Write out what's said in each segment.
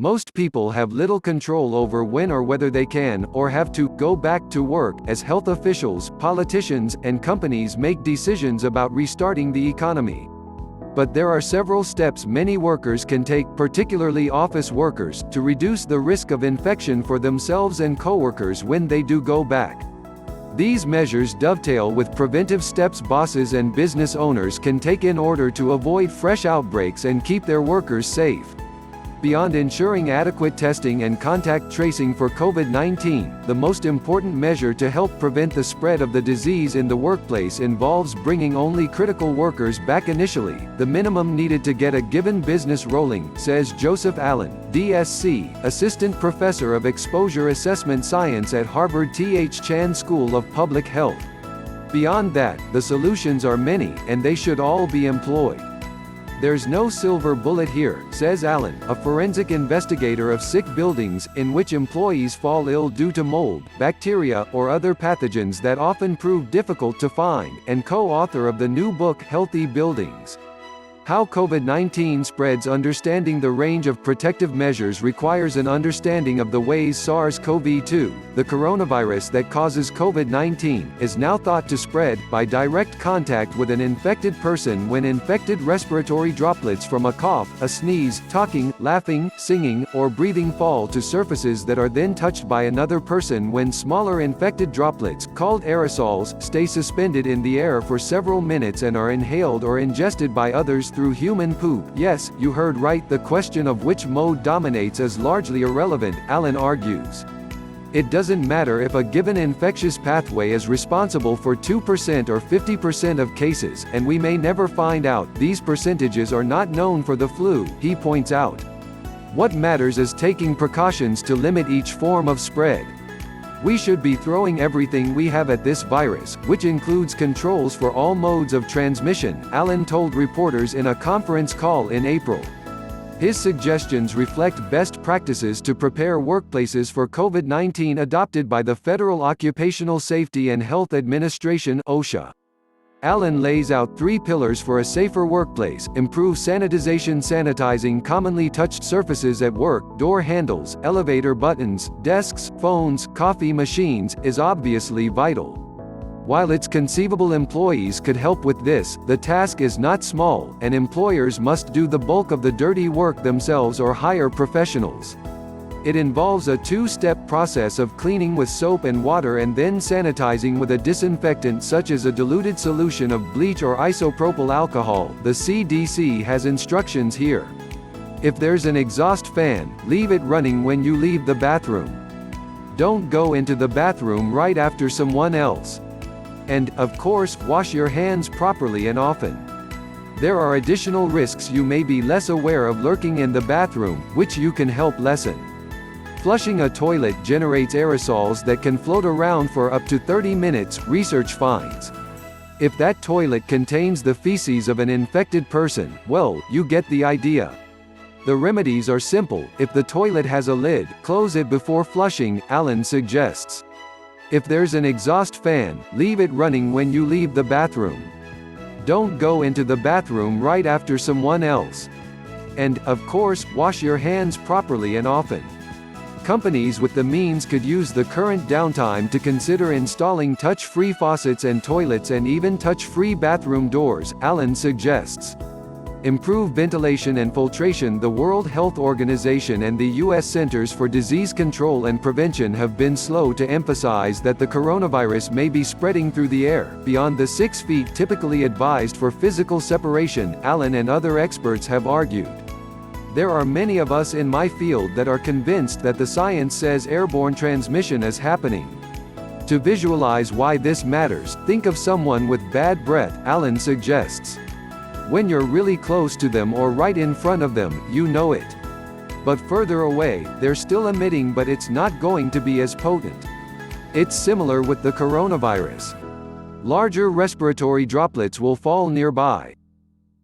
Most people have little control over when or whether they can, or have to, go back to work, as health officials, politicians, and companies make decisions about restarting the economy. But there are several steps many workers can take, particularly office workers, to reduce the risk of infection for themselves and coworkers when they do go back. These measures dovetail with preventive steps bosses and business owners can take in order to avoid fresh outbreaks and keep their workers safe. Beyond ensuring adequate testing and contact tracing for COVID-19, the most important measure to help prevent the spread of the disease in the workplace involves bringing only critical workers back initially, the minimum needed to get a given business rolling, says Joseph Allen, DSc, Assistant Professor of Exposure Assessment Science at Harvard T.H. Chan School of Public Health. Beyond that, the solutions are many, and they should all be employed. There's no silver bullet here, says Allen, a forensic investigator of sick buildings, in which employees fall ill due to mold, bacteria, or other pathogens that often prove difficult to find, and co-author of the new book Healthy Buildings. How COVID-19 spreads. Understanding the range of protective measures requires an understanding of the ways SARS-CoV-2, the coronavirus that causes COVID-19, is now thought to spread by direct contact with an infected person when infected respiratory droplets from a cough, a sneeze, talking, laughing, singing, or breathing fall to surfaces that are then touched by another person when smaller infected droplets, called aerosols, stay suspended in the air for several minutes and are inhaled or ingested by others through human poop. Yes, you heard right, the question of which mode dominates is largely irrelevant, Allen argues. It doesn't matter if a given infectious pathway is responsible for 2% or 50% of cases, and we may never find out. These percentages are not known for the flu, he points out. What matters is taking precautions to limit each form of spread. We should be throwing everything we have at this virus, which includes controls for all modes of transmission, Allen told reporters in a conference call in April. His suggestions reflect best practices to prepare workplaces for COVID-19 adopted by the Federal Occupational Safety and Health Administration (OSHA). Allen lays out 3 pillars for a safer workplace: improve sanitization. Sanitizing commonly touched surfaces at work, door handles, elevator buttons, desks, phones, coffee machines, is obviously vital. While it's conceivable employees could help with this, the task is not small, and employers must do the bulk of the dirty work themselves or hire professionals. It involves a 2-step process of cleaning with soap and water and then sanitizing with a disinfectant such as a diluted solution of bleach or isopropyl alcohol. The CDC has instructions here. If there's an exhaust fan, leave it running when you leave the bathroom. Don't go into the bathroom right after someone else. And, of course, wash your hands properly and often. There are additional risks you may be less aware of lurking in the bathroom, which you can help lessen. Flushing a toilet generates aerosols that can float around for up to 30 minutes, research finds. If that toilet contains the feces of an infected person, well, you get the idea. The remedies are simple. If the toilet has a lid, close it before flushing, Allen suggests. If there's an exhaust fan, leave it running when you leave the bathroom. Don't go into the bathroom right after someone else. And, of course, wash your hands properly and often. Companies with the means could use the current downtime to consider installing touch-free faucets and toilets and even touch-free bathroom doors, Allen suggests. Improve ventilation and filtration. The World Health Organization and the U.S. Centers for Disease Control and Prevention have been slow to emphasize that the coronavirus may be spreading through the air, beyond the 6 feet typically advised for physical separation, Allen and other experts have argued. There are many of us in my field that are convinced that the science says airborne transmission is happening. To visualize why this matters, think of someone with bad breath, Allen suggests. When you're really close to them or right in front of them, you know it. But further away, they're still emitting, but it's not going to be as potent. It's similar with the coronavirus. Larger respiratory droplets will fall nearby.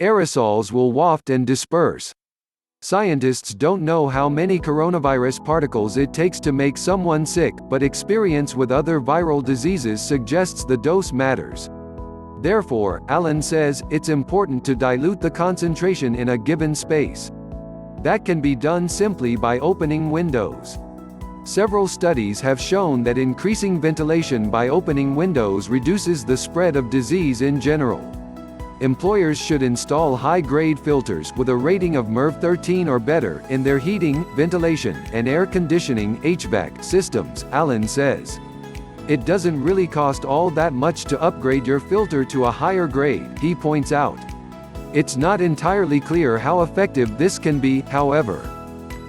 Aerosols will waft and disperse. Scientists don't know how many coronavirus particles it takes to make someone sick, but experience with other viral diseases suggests the dose matters. Therefore, Allen says, it's important to dilute the concentration in a given space. That can be done simply by opening windows. Several studies have shown that increasing ventilation by opening windows reduces the spread of disease in general. Employers should install high-grade filters with a rating of MERV 13 or better in their heating, ventilation, and air conditioning (HVAC) systems, Allen says. It doesn't really cost all that much to upgrade your filter to a higher grade, he points out. It's not entirely clear how effective this can be, however.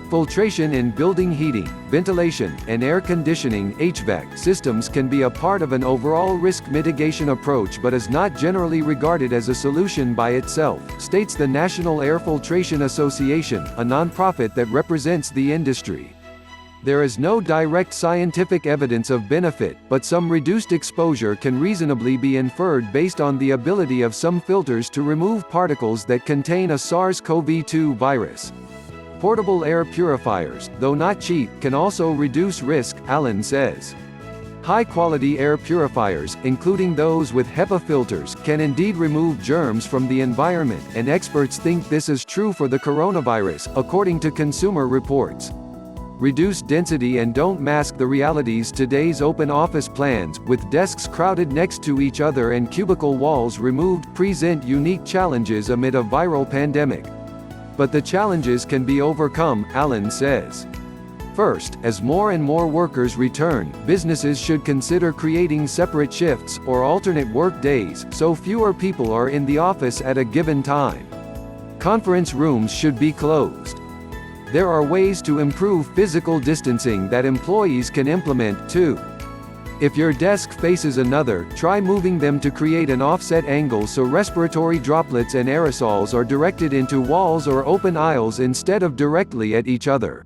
Filtration in building heating, ventilation, and air conditioning (HVAC) systems can be a part of an overall risk mitigation approach but is not generally regarded as a solution by itself, states the National Air Filtration Association, a nonprofit that represents the industry. There is no direct scientific evidence of benefit, but some reduced exposure can reasonably be inferred based on the ability of some filters to remove particles that contain a SARS-CoV-2 virus. Portable air purifiers, though not cheap, can also reduce risk, Allen says. High-quality air purifiers, including those with HEPA filters, can indeed remove germs from the environment, and experts think this is true for the coronavirus, according to Consumer Reports. Reduce density and don't mask the realities. Today's open office plans, with desks crowded next to each other and cubicle walls removed, present unique challenges amid a viral pandemic. But the challenges can be overcome, Allen says. First, as more and more workers return, businesses should consider creating separate shifts, or alternate work days, so fewer people are in the office at a given time. Conference rooms should be closed. There are ways to improve physical distancing that employees can implement, too. If your desk faces another, try moving them to create an offset angle so respiratory droplets and aerosols are directed into walls or open aisles instead of directly at each other.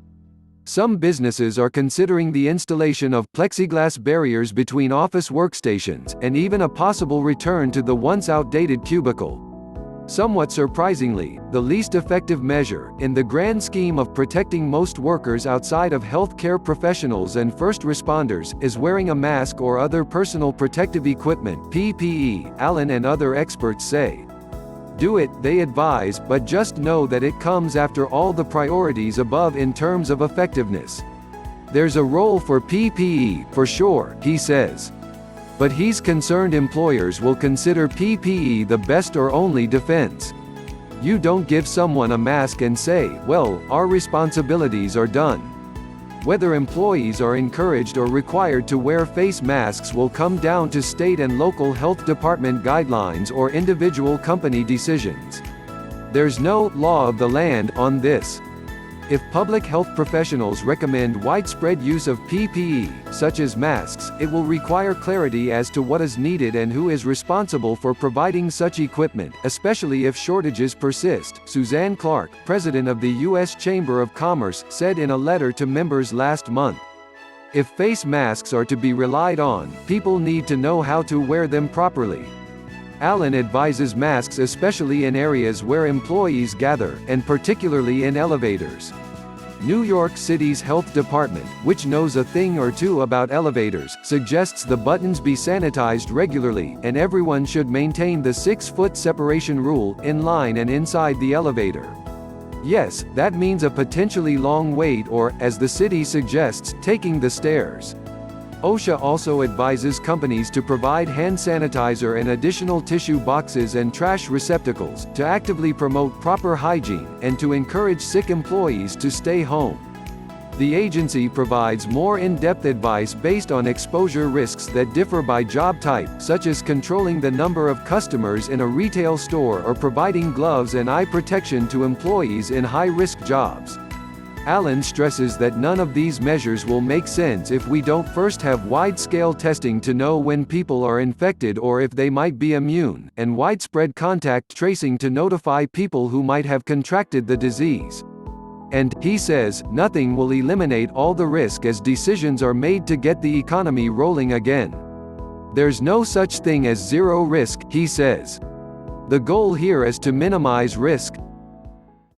Some businesses are considering the installation of plexiglass barriers between office workstations, and even a possible return to the once outdated cubicle. Somewhat surprisingly, the least effective measure, in the grand scheme of protecting most workers outside of healthcare professionals and first responders, is wearing a mask or other personal protective equipment (PPE), Allen and other experts say. Do it, they advise, but just know that it comes after all the priorities above in terms of effectiveness. There's a role for PPE, for sure, he says. But he's concerned employers will consider PPE the best or only defense. You don't give someone a mask and say, well, our responsibilities are done. Whether employees are encouraged or required to wear face masks will come down to state and local health department guidelines or individual company decisions. There's no law of the land on this. If public health professionals recommend widespread use of PPE, such as masks, it will require clarity as to what is needed and who is responsible for providing such equipment, especially if shortages persist, Suzanne Clark, president of the U.S. Chamber of Commerce, said in a letter to members last month. If face masks are to be relied on, people need to know how to wear them properly. Allen advises masks especially in areas where employees gather, and particularly in elevators. New York City's health department, which knows a thing or two about elevators, suggests the buttons be sanitized regularly, and everyone should maintain the 6-foot separation rule, in line and inside the elevator. Yes, that means a potentially long wait or, as the city suggests, taking the stairs. OSHA also advises companies to provide hand sanitizer and additional tissue boxes and trash receptacles, to actively promote proper hygiene, and to encourage sick employees to stay home. The agency provides more in-depth advice based on exposure risks that differ by job type, such as controlling the number of customers in a retail store or providing gloves and eye protection to employees in high-risk jobs. Allen stresses that none of these measures will make sense if we don't first have wide-scale testing to know when people are infected or if they might be immune, and widespread contact tracing to notify people who might have contracted the disease. And, he says, nothing will eliminate all the risk as decisions are made to get the economy rolling again. There's no such thing as zero risk, he says. The goal here is to minimize risk,